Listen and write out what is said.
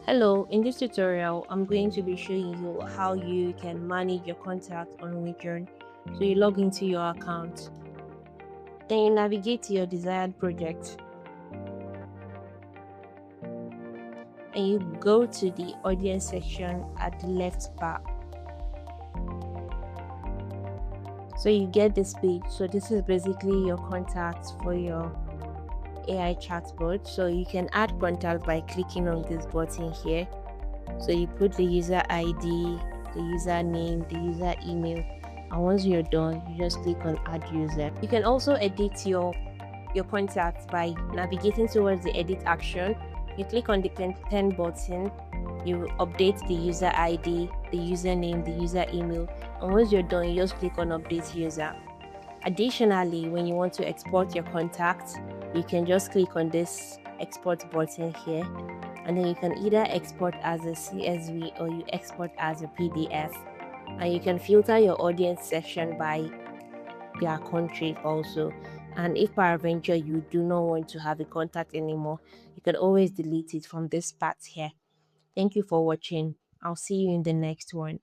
Hello, in this tutorial, I'm going to be showing you how you can manage your contact on Widgion. So you log into your account, then you navigate to your desired project, and you go to the audience section at the left bar. So you get this page. So this is basically your contacts for your AI chatbot. So you can add contact by clicking on this button here. So you put the user ID, the username, the user email, and once you're done, you just click on add user. You can also edit your contacts by navigating towards the edit action. You click on the pen button, you update the user ID, the username, the user email, and once you're done, you just click on update user. Additionally, when you want to export your contacts, you can just click on this export button here, and then you can either export as a CSV or you export as a PDF. And you can filter your audience section by their country also. And if peradventure you do not want to have a contact anymore, you can always delete it from this part here. Thank you for watching. I'll see you in the next one.